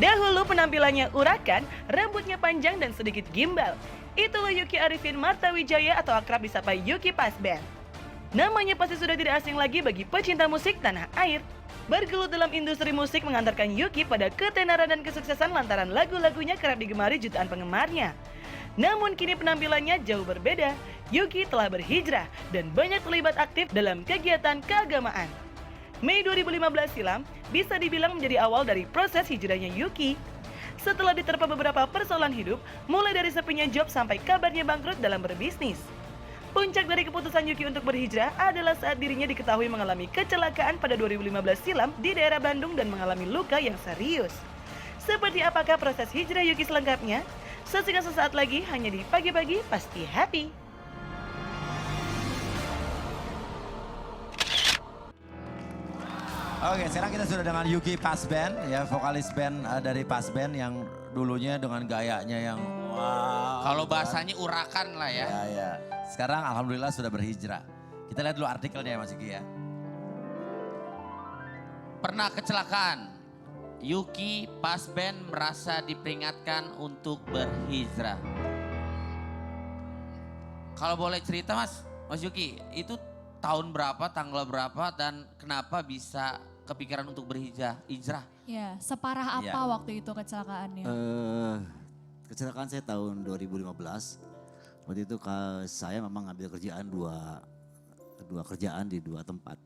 Dahulu penampilannya urakan, rambutnya panjang dan sedikit gimbal. Itulah Yuki Arifin Martawijaya atau akrab disapa Yuki Pasben. Namanya pasti sudah tidak asing lagi bagi pecinta musik tanah air. Bergelut dalam industri musik mengantarkan Yuki pada ketenaran dan kesuksesan lantaran lagu-lagunya kerap digemari jutaan penggemarnya. Namun kini penampilannya jauh berbeda. Yuki telah berhijrah dan banyak terlibat aktif dalam kegiatan keagamaan. Mei 2015 silam bisa dibilang menjadi awal dari proses hijrahnya Yuki. Setelah diterpa beberapa persoalan hidup, mulai dari sepinya job sampai kabarnya bangkrut dalam berbisnis. Puncak dari keputusan Yuki untuk berhijrah adalah saat dirinya diketahui mengalami kecelakaan pada 2015 silam di daerah Bandung dan mengalami luka yang serius. Seperti apakah proses hijrah Yuki selengkapnya? Saksikan sesaat lagi hanya di Pagi-Pagi Pasti Happy. Oke, sekarang kita sudah dengan Yuki Pasben, ya vokalis band dari Pasben yang dulunya dengan gayanya yang wow. Kalau bahasanya urakan lah ya. Ya, ya. Sekarang alhamdulillah sudah berhijrah. Kita lihat dulu artikelnya ya Mas Yuki ya. Pernah kecelakaan. Yuki Pasben merasa diperingatkan untuk berhijrah. Kalau boleh cerita Mas Yuki, itu tahun berapa, tanggal berapa dan kenapa bisa kepikiran untuk berhijrah? Ya, separah apa Ya. waktu itu kecelakaannya? Kecelakaan saya tahun 2015. Waktu itu saya memang ngambil kerjaan dua kerjaan di dua tempat.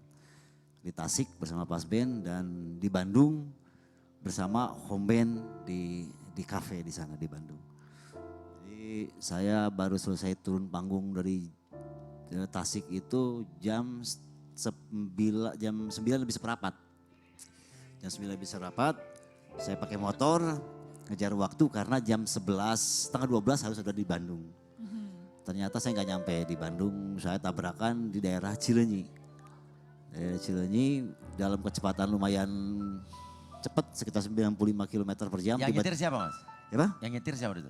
Di Tasik bersama Pasben dan di Bandung bersama home band di kafe di sana di Bandung. Jadi saya baru selesai turun panggung dari Tasik itu jam 9 lebih seperempat. Jam 9 lebih seperempat saya pakai motor ngejar waktu karena jam 11, setengah 12 harus sudah di Bandung. Ternyata saya nggak nyampe di Bandung, saya tabrakan di daerah Cileunyi. Daerah Cileunyi dalam kecepatan lumayan cepat sekitar 95 km per jam. Yang nyetir siapa Mas? Ya, Pak? Yang nyetir siapa itu?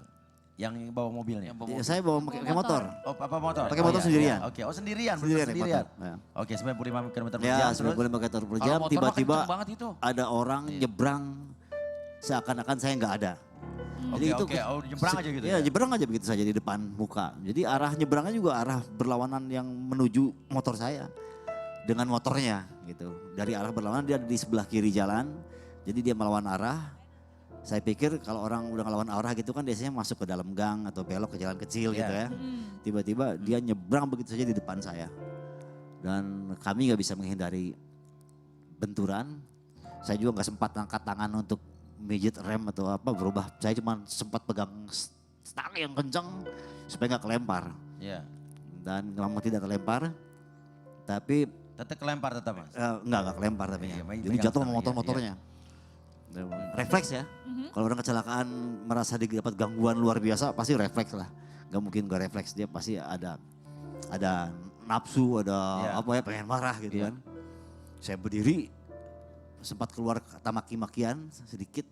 Yang bawa mobilnya? Ya, saya bawa pakai motor. Oh, apa motor? Pakai motor sendirian. Oke, oh sendirian. Sendirian, Sendirian. naik motor. Ya. Oke, 95 km per Ya, jam. 95 km per Kalau jam, motor mah tiba-tiba kenceng banget itu. ada orang nyebrang seakan-akan saya nggak ada. Oke, oh nyebrang aja gitu Ya, ya? nyebrang aja begitu saja di depan muka. Jadi arah nyebrangnya juga arah berlawanan yang menuju motor saya. Dengan motornya gitu. Dari arah berlawanan dia ada di sebelah kiri jalan. Jadi dia melawan arah. Saya pikir kalau orang udah ngelawan arah gitu kan biasanya masuk ke dalam gang atau belok ke jalan kecil gitu ya. Tiba-tiba dia nyebrang begitu saja di depan saya. Dan kami nggak bisa menghindari benturan. Saya juga nggak sempat angkat tangan untuk mijit rem atau apa berubah. Saya cuma sempat pegang stang yang kencang supaya nggak kelempar. Iya. Dan lama tidak kelempar. Tapi Tetap kelempar tetap Mas? enggak kelempar tapi Iya, Jadi pegang jatuh sama stang, motor-motornya. Refleks ya. Kalau orang kecelakaan merasa dapat gangguan luar biasa pasti refleks lah. Gak mungkin gak refleks, dia pasti ada nafsu, ada Iya. apa ya pengen marah gitu kan. Saya berdiri sempat keluar kata maki-makian sedikit,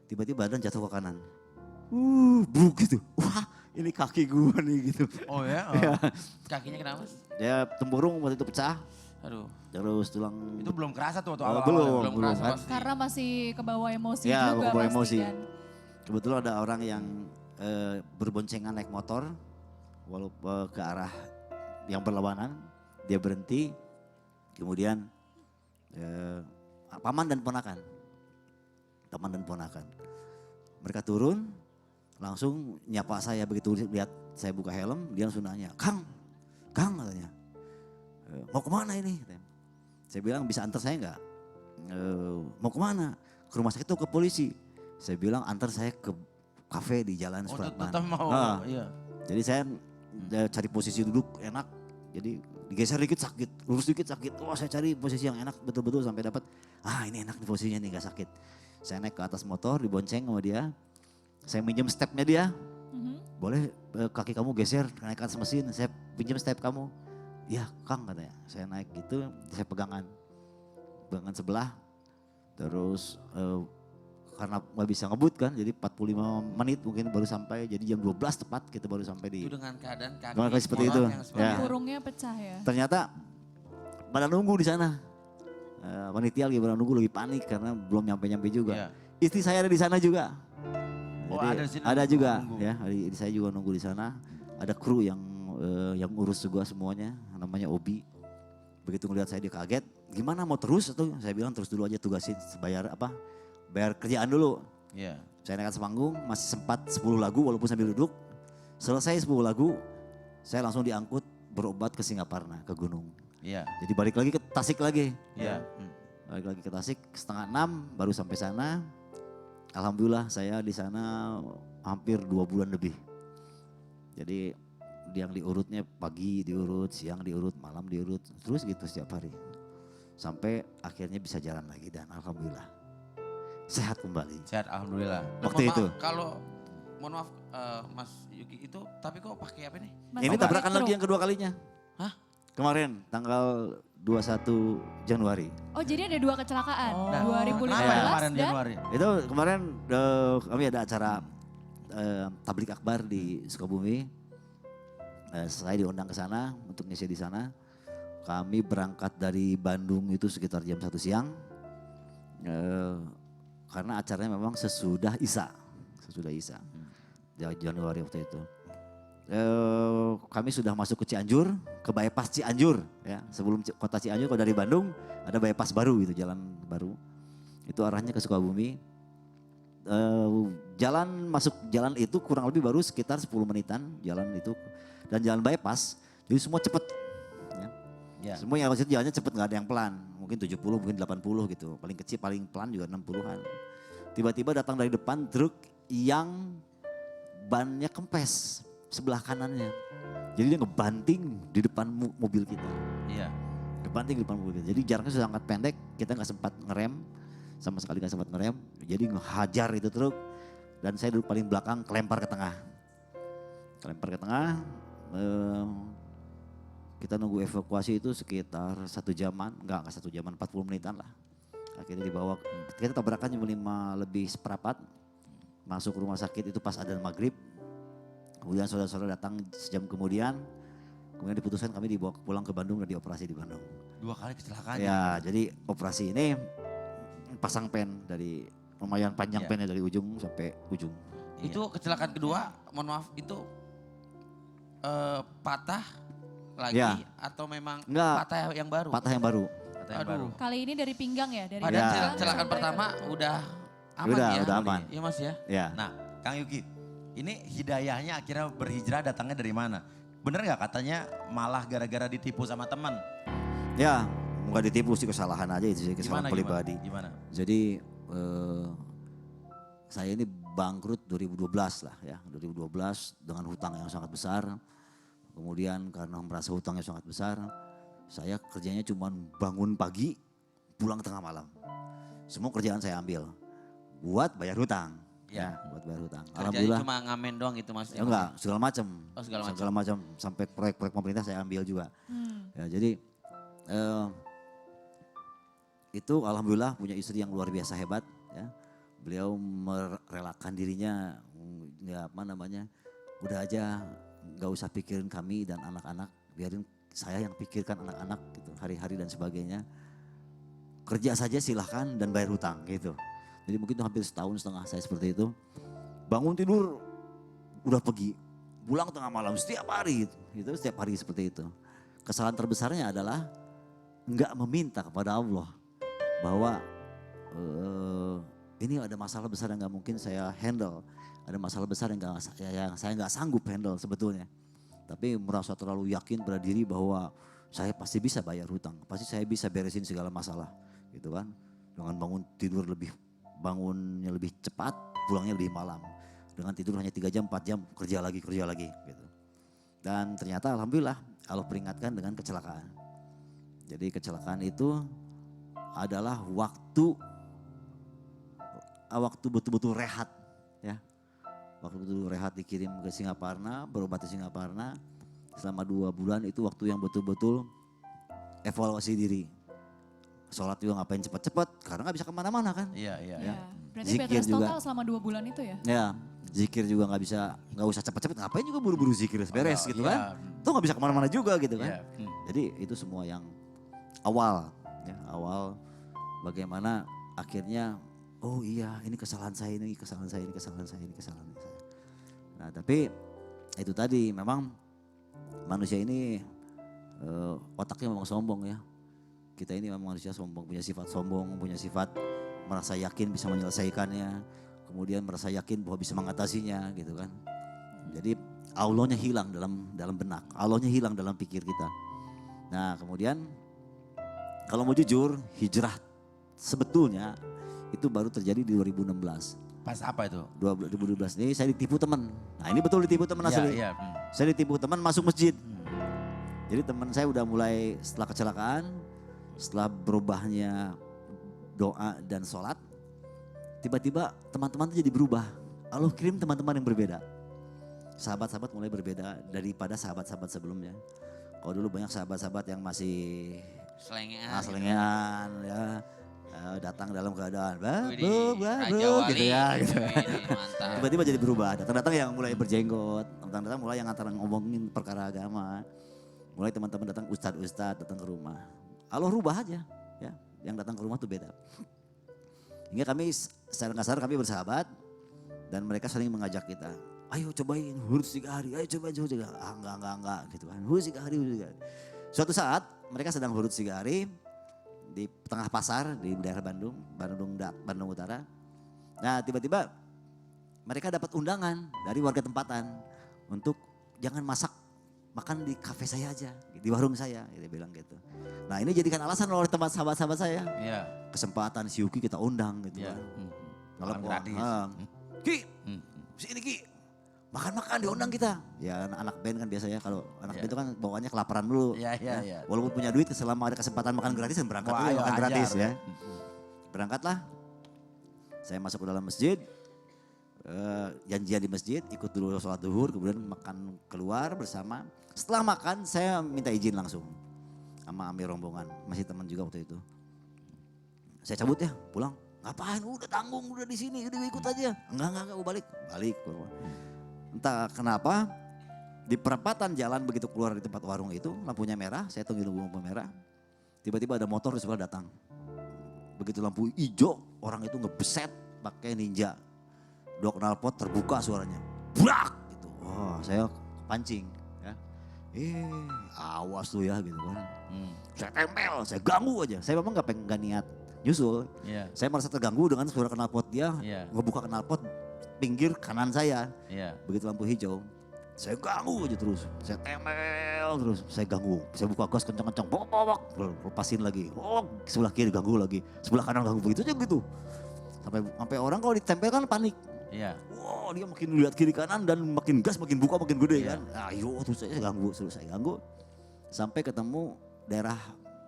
tiba-tiba badan jatuh ke kanan. Bruk gitu. Wah, ini kaki gua nih gitu. Oh ya? Kakinya kenapa Mas? Dia tempurung waktu itu pecah. Aduh. Terus tulang Itu belum kerasa tuh waktu Oh, awal-awal? belum kerasa kan. pasti. Karena masih kebawa emosi Ya, juga kebawa pasti emosi. kan. Kebetulan ada orang yang berboncengan naik motor walaupun ke arah yang berlawanan, dia berhenti, kemudian paman dan ponakan, mereka turun, langsung nyapa saya begitu lihat saya buka helm, dia langsung nanya, Kang katanya, mau kemana ini? Saya bilang bisa antar saya nggak? Mau kemana? Ke rumah sakit atau ke polisi? Saya bilang antar saya ke kafe di Jalan Oh Supratman. tetap mau, iya. Jadi saya cari posisi duduk enak, jadi digeser dikit sakit, lurus dikit sakit. Wah saya cari posisi yang enak betul-betul sampai dapat, ini enak nih posisinya nih gak sakit. Saya naik ke atas motor, dibonceng sama dia, saya minjem stepnya dia. Boleh kaki kamu geser naik ke atas mesin, saya pinjam step kamu. Iya Kang katanya, saya naik gitu, saya pegangan sebelah. Terus karena nggak bisa ngebut kan, jadi 45 menit mungkin baru sampai, jadi jam 12 tepat kita baru sampai di. Itu dengan keadaan kaki Dengan kaki seperti orang itu, yang seperti ya. itu. Burungnya pecah ya. Ternyata pada nunggu di sana. Panitia lagi pada nunggu lagi panik karena belum nyampe-nyampe juga. Iya. istri saya ada di sana juga. Oh, Jadi, ada di sini ada juga nunggu. ya, istri saya juga nunggu di sana. Ada kru yang urus juga semuanya, namanya Obi. Begitu ngelihat saya dia kaget, gimana mau terus atau saya bilang terus dulu aja tugasin bayar bayar kerjaan dulu. Iya. Saya naik atas panggung masih sempat 10 lagu walaupun sambil duduk. Selesai 10 lagu saya langsung diangkut berobat ke Singaparna, ke gunung. Iya. Jadi balik lagi ke Tasik lagi. Iya. Balik lagi ke Tasik 5:30 baru sampai sana. Alhamdulillah saya di sana hampir 2 bulan lebih. Jadi yang diurutnya pagi diurut, siang diurut, malam diurut. Terus gitu setiap hari. Sampai akhirnya bisa jalan lagi dan alhamdulillah sehat kembali. Sehat alhamdulillah. Waktu itu. Kalau mohon maaf Mas Yuki itu tapi kok pakai apa nih? Ini tabrakan lagi yang kedua kalinya. Hah? Kemarin tanggal 21 Januari. Oh jadi ada 2 kecelakaan, Nah, 2015 kenapa ya kemarin dan Januari? Itu kemarin kami ada acara tablik akbar di Sukabumi. Saya diundang ke sana untuk ngisi di sana. Kami berangkat dari Bandung itu sekitar jam 1 siang. Karena acaranya memang sesudah Isya. Sesudah Isya. Januari waktu itu. Kami sudah masuk ke Cianjur, ke bypass Cianjur ya. Sebelum kota Cianjur kalau dari Bandung ada bypass baru gitu, jalan baru. Itu arahnya ke Sukabumi. Masuk jalan itu kurang lebih baru sekitar 10 menitan jalan itu dan jalan bypass. Jadi semua cepet. Ya. Ya. Semua yang lewat situ jalannya cepet, nggak ada yang pelan. Mungkin 70, mungkin 80 gitu. Paling kecil, paling pelan juga 60-an. Tiba-tiba datang dari depan truk yang bannya kempes sebelah kanannya. Jadi dia ngebanting di depan mobil kita. Iya. Ngebanting di depan mobil kita. Jadi jaraknya sudah sangat pendek, kita nggak sempat ngerem. Sama sekali nggak sempat ngerem. Jadi ngehajar itu truk. Dan saya duduk paling belakang, kelempar ke tengah. Kelempar ke tengah. Kita nunggu evakuasi itu sekitar 1 jaman, enggak 1 jaman, 40 menitan lah. Akhirnya dibawa, kita tabrakan jam 5 lebih seperempat, masuk rumah sakit itu pas adzan maghrib. Kemudian saudara-saudara datang sejam kemudian diputuskan kami dibawa pulang ke Bandung dan dioperasi di Bandung. 2 kali kecelakaan. Ya jadi operasi ini pasang pen dari, lumayan panjang Ya. pennya dari ujung sampai ujung. Itu kecelakaan kedua, mohon maaf itu patah lagi Ya. atau memang Enggak. patah yang baru? Patah yang baru. Kata yang Aduh. baru. kali ini dari pinggang ya, dari Padahal Ya. kecelakaan pertama udah aman Udah, ya? udah aman. Iya Mas ya? Ya. Nah, Kang Yuki, ini hidayahnya akhirnya berhijrah datangnya dari mana? Bener nggak katanya malah gara-gara ditipu sama teman? Ya, nggak ditipu sih, kesalahan aja itu sih, kesalahan pribadi. Gimana? Jadi saya ini bangkrut 2012 lah ya, 2012 dengan hutang yang sangat besar. Kemudian karena merasa hutangnya sangat besar, saya kerjanya cuma bangun pagi, pulang tengah malam. Semua kerjaan saya ambil buat bayar hutang. Ya. Buat bayar hutang. Kerjanya Alhamdulillah. cuma ngamen doang gitu Mas? Ya enggak, segala macam. Oh, segala macam. Segala macam sampai proyek-proyek pemerintah saya ambil juga. Ya, jadi itu alhamdulillah punya istri yang luar biasa hebat ya. Beliau merelakan dirinya ya apa namanya, udah aja nggak usah pikirin kami dan anak-anak, biarin saya yang pikirkan anak-anak gitu, hari-hari dan sebagainya. Kerja saja silahkan dan bayar hutang gitu. Jadi mungkin itu hampir 1,5 tahun saya seperti itu. Bangun tidur udah pergi, pulang tengah malam setiap hari gitu, setiap hari seperti itu. Kesalahan terbesarnya adalah nggak meminta kepada Allah bahwa ini ada masalah besar yang nggak mungkin saya handle, ada masalah besar yang saya nggak sanggup handle sebetulnya. Tapi merasa terlalu yakin pada diri bahwa saya pasti bisa bayar hutang, pasti saya bisa beresin segala masalah, gitu kan. Dengan bangunnya lebih cepat, pulangnya lebih malam. Dengan tidur hanya 3 jam, 4 jam, kerja lagi gitu. Dan ternyata alhamdulillah Allah peringatkan dengan kecelakaan. Jadi kecelakaan itu adalah waktu betul-betul rehat ya. Waktu betul rehat, dikirim ke Singaparna, berobat di Singaparna selama 2 bulan. Itu waktu yang betul-betul evaluasi diri. Sholat juga ngapain cepat-cepat karena nggak bisa kemana-mana kan. Iya. Ya. Berarti Zikir bed rest juga. total selama 2 bulan itu ya? Ya, zikir juga nggak usah cepat-cepat, ngapain juga buru-buru zikir beres gitu kan. Tuh nggak bisa kemana-mana juga gitu kan. Iya. Jadi itu semua yang awal bagaimana akhirnya oh iya ini kesalahan saya, ini kesalahan saya, ini kesalahan saya, ini kesalahan saya. Nah tapi itu tadi memang manusia ini otaknya memang sombong ya. Kita ini memang manusia sombong, punya sifat sombong, punya sifat merasa yakin bisa menyelesaikannya. Kemudian merasa yakin bahwa bisa mengatasinya gitu kan. Jadi Allahnya hilang dalam benak, Allahnya hilang dalam pikir kita. Nah kemudian kalau mau jujur hijrah sebetulnya itu baru terjadi di 2016. Pas apa itu? 2012 ini saya ditipu teman. Nah ini betul ditipu teman asli. Iya. Saya ditipu teman masuk masjid. Jadi teman saya udah mulai setelah kecelakaan, setelah berubahnya doa dan sholat, tiba-tiba teman-teman itu jadi berubah. Allah kirim teman-teman yang berbeda. Sahabat-sahabat mulai berbeda daripada sahabat-sahabat sebelumnya. Kalau dulu banyak sahabat-sahabat yang masih selengean ya. Datang dalam keadaan Widih, Raja Wali. gitu ya. Gitu. Widih, mantap. Tiba-tiba jadi berubah. Datang-datang yang mulai berjenggot, datang-datang mulai yang antara ngomongin perkara agama. Mulai teman-teman datang ustadz datang ke rumah. Allah rubah aja ya. Yang datang ke rumah tuh beda. Hingga kami secara nggak sadar kami bersahabat dan mereka saling mengajak kita. Ayo cobain huruf 3 hari, ayo coba. Enggak gitu kan. Huruf 3 hari. Suatu saat mereka sedang huruf 3 hari di tengah pasar di daerah Bandung Utara. Nah tiba-tiba mereka dapat undangan dari warga tempatan untuk jangan makan di kafe saya aja, di warung saya, dia bilang gitu. Nah ini jadikan alasan oleh tempat sahabat-sahabat saya. Iya. Kesempatan si Yuki kita undang gitu Iya. kan. Makan gratis. Ki, sini Ki, makan diundang kita. Ya anak band kan biasanya kalau anak band itu kan bawaannya kelaparan dulu. Iya. Walaupun punya duit selama ada kesempatan makan gratis dan berangkat Wah, dulu ayo makan ajar. gratis ya. Berangkatlah, saya masuk ke dalam masjid, janjian di masjid, ikut dulu sholat duhur, kemudian makan keluar bersama. Setelah makan saya minta izin langsung sama ambil rombongan, masih teman juga waktu itu. Saya cabut ya, pulang. Ngapain? Udah tanggung, udah di sini, udah ikut aja. Enggak, balik. Entah kenapa di perempatan jalan begitu keluar di tempat warung itu lampunya merah, saya tunggu lampu merah. Tiba-tiba ada motor di sebelah datang. Begitu lampu hijau, orang itu ngebeset pakai ninja. Dua knalpot terbuka suaranya. Brak gitu. Wah, saya pancing ya. Awas tuh ya gitu kan. Saya tempel, saya ganggu aja. Saya memang gak niat nyusul. Iya. Saya merasa terganggu dengan suara knalpot dia. Iya. Ngebuka knalpot pinggir kanan saya. Iya. Begitu lampu hijau, saya ganggu aja terus. Saya tempel terus, saya ganggu. Saya buka gas kencang-kencang, bok, lepasin lagi. Oh, sebelah kiri ganggu lagi, sebelah kanan ganggu, begitu aja gitu. Sampai orang kalau ditempel kan panik. Iya. Wow, dia makin lihat kiri kanan dan makin gas, makin buka, makin gede Iya. kan. Ayo terus saya ganggu. Sampai ketemu daerah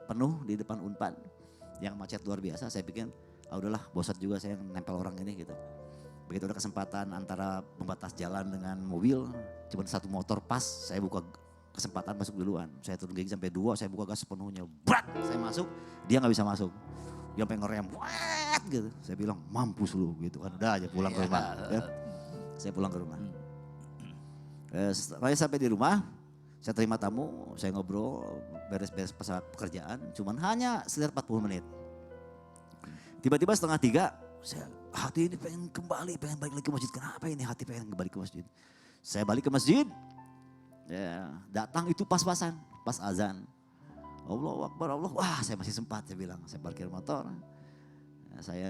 penuh di depan Unpad yang macet luar biasa. Saya pikir, udahlah bosan juga saya nempel orang ini gitu. Begitu ada kesempatan antara pembatas jalan dengan mobil, cuma satu motor pas, saya buka kesempatan masuk duluan. Saya turun gigi sampai 2, saya buka gas sepenuhnya. Brak, saya masuk, dia nggak bisa masuk. Dia sampai ngerem, wet gitu. Saya bilang mampus lu gitu kan, udah aja pulang ke rumah. Ya. Saya pulang ke rumah. Setelah sampai di rumah, saya terima tamu, saya ngobrol, beres-beres pekerjaan, cuman hanya sekitar 40 menit. Tiba-tiba setengah 3, saya hati ini pengen balik lagi ke masjid. Kenapa ini hati pengen kembali ke masjid? Saya balik ke masjid, ya, datang itu pas-pasan, pas azan. Allahu Akbar, wah saya masih sempat saya bilang. Saya parkir motor, ya, saya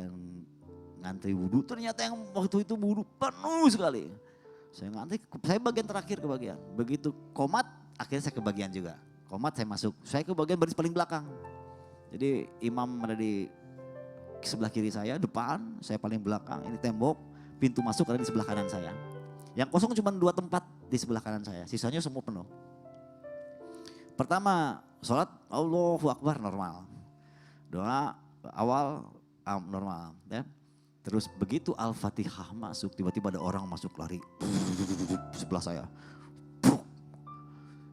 ngantri wudhu, ternyata yang waktu itu wudhu penuh sekali. Saya ngantri, saya bagian terakhir kebagian. Begitu komat, akhirnya saya kebagian juga. Komat saya masuk, saya ke bagian baris paling belakang. Jadi imam ada di sebelah kiri saya, depan, saya paling belakang, ini tembok, pintu masuk ada di sebelah kanan saya. Yang kosong cuma 2 tempat di sebelah kanan saya, sisanya semua penuh. Pertama, sholat Allahu Akbar normal. Doa awal normal ya. Terus begitu Al-Fatihah masuk, tiba-tiba ada orang masuk lari sebelah saya.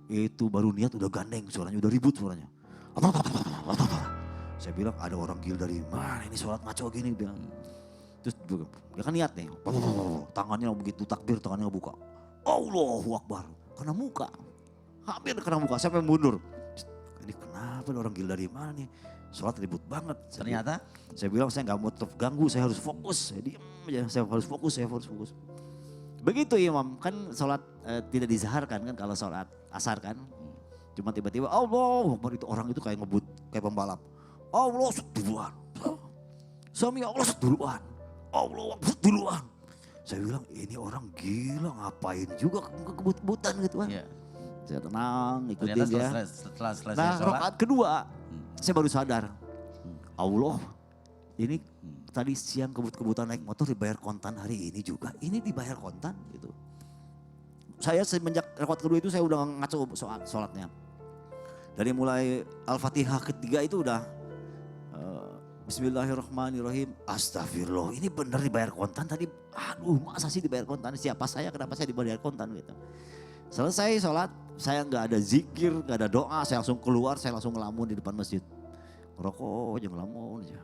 Itu baru niat udah gandeng suaranya, udah ribut suaranya. Saya bilang ada orang gila dari mana ini sholat ngaco gini bilang. Terus dia kan niat nih, tangannya begitu takbir tangannya buka. Allahu Akbar, kena muka. Hampir kena muka, saya pengen mundur. ini kenapa nih orang gila dari mana nih? Sholat ribut banget. Ternyata Saya bilang saya nggak mau terganggu, saya harus fokus. Saya diam aja, saya harus fokus. Begitu imam, kan sholat tidak dizaharkan kan kalau sholat asar kan. Cuma tiba-tiba Allah, itu orang itu kayak ngebut, kayak pembalap. Allah duluan. Suami Allah duluan. Allah duluan. Saya bilang ini orang gila ngapain juga kebut-kebutan gitu kan. Iya. Saya tenang, ikutin ternyata dia. setelah selesai Nah sholat. rakaat kedua saya baru sadar. Allah ini tadi siang kebut-kebutan naik motor dibayar kontan hari ini juga. Ini dibayar kontan gitu. Saya semenjak rakaat kedua itu saya udah ngaco sholatnya. Dari mulai Al-Fatihah ketiga itu udah Bismillahirrahmanirrahim. Astagfirullah, ini bener dibayar kontan tadi. Aduh, masa sih dibayar kontan? Siapa saya? Kenapa saya dibayar kontan gitu? Selesai sholat, saya nggak ada zikir, nggak ada doa. Saya langsung keluar, saya langsung ngelamun di depan masjid. Ngerokok aja, ngelamun aja.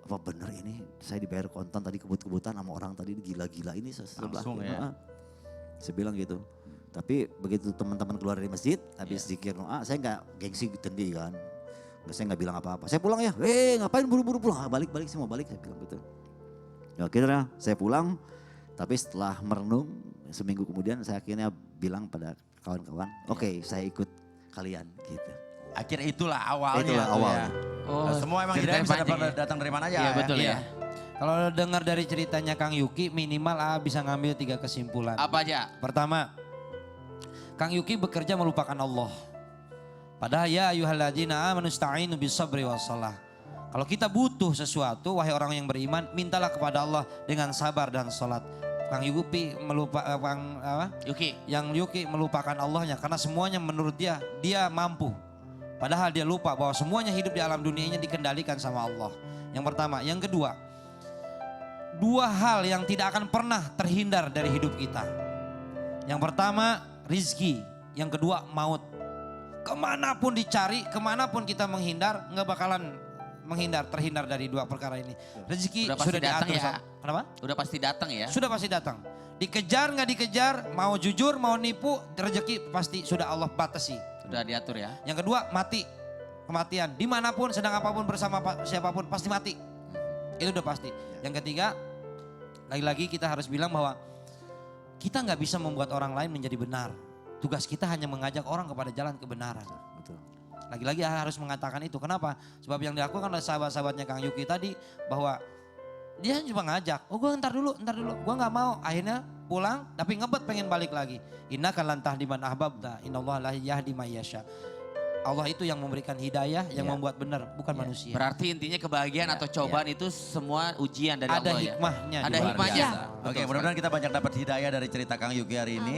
Apa bener ini saya dibayar kontan tadi kebut-kebutan sama orang tadi gila-gila ini sebelah. Langsung ya. Saya bilang gitu. Tapi begitu teman-teman keluar dari masjid, habis zikir doa, saya nggak gengsi tinggi kan. Saya nggak bilang apa-apa. Saya pulang ya, ngapain buru-buru pulang? Balik-balik, saya mau balik, saya bilang gitu. Ya akhirnya saya pulang, tapi setelah merenung, seminggu kemudian saya akhirnya bilang pada kawan-kawan, oke, saya ikut kalian gitu. Akhir itulah awalnya. Itulah tuh awalnya. ya. Oh, Semua emang ceritanya hidayah bisa panjang ya. datang dari mana aja. Iya ya. betul ya. Kalau dengar dari ceritanya Kang Yuki, minimal bisa ngambil 3 kesimpulan. Apa aja? Pertama, Kang Yuki bekerja melupakan Allah. Padahal ya ayyuhalladzina amanu ista'inu bisabri wassalah. Kalau kita butuh sesuatu, wahai orang yang beriman, mintalah kepada Allah dengan sabar dan salat. Kang Yuki melupakan Allahnya karena semuanya menurut dia mampu. Padahal dia lupa bahwa semuanya hidup di alam dunia ini dikendalikan sama Allah. Yang pertama, yang kedua, 2 hal yang tidak akan pernah terhindar dari hidup kita. Yang pertama, rizki. Yang kedua, maut. Kemanapun dicari, kemanapun kita menghindar, nggak bakalan terhindar dari 2 perkara ini. Rezeki Udah pasti sudah datang diatur. ya. Kenapa? Udah pasti datang ya. Sudah pasti datang. Dikejar nggak dikejar, mau jujur, mau nipu, rezeki pasti sudah Allah batasi. Sudah diatur ya. Yang kedua, mati. Kematian. Dimanapun, sedang apapun, bersama siapapun, pasti mati. Itu udah pasti. Yang ketiga, lagi-lagi kita harus bilang bahwa kita nggak bisa membuat orang lain menjadi benar. Tugas kita hanya mengajak orang kepada jalan kebenaran. Betul. Lagi-lagi harus mengatakan itu. Kenapa? Sebab yang dilakukan oleh sahabat-sahabatnya Kang Yuki tadi bahwa dia cuma ngajak. Oh gue ntar dulu. Gue gak mau. Akhirnya pulang tapi ngebet pengen balik lagi. Innaka lan tahdi man ahbabta. Innallaha la yahdi may yasha. Allah itu yang memberikan hidayah, yang membuat benar, bukan manusia. Berarti intinya kebahagiaan atau cobaan itu semua ujian dari Ada Allah ya. hikmahnya. Ada di balik. hikmahnya. Oke, mudah-mudahan kita banyak dapat hidayah dari cerita Kang Yuki hari ini.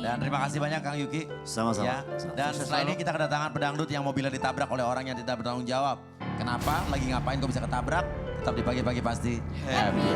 Dan terima kasih banyak Kang Yuki. Sama-sama. Ya. Dan setelah ini kita kedatangan pedangdut yang mobilnya ditabrak oleh orang yang tidak bertanggung jawab. Kenapa? Lagi ngapain kok bisa ketabrak? Tetap di pagi-pagi pasti happy.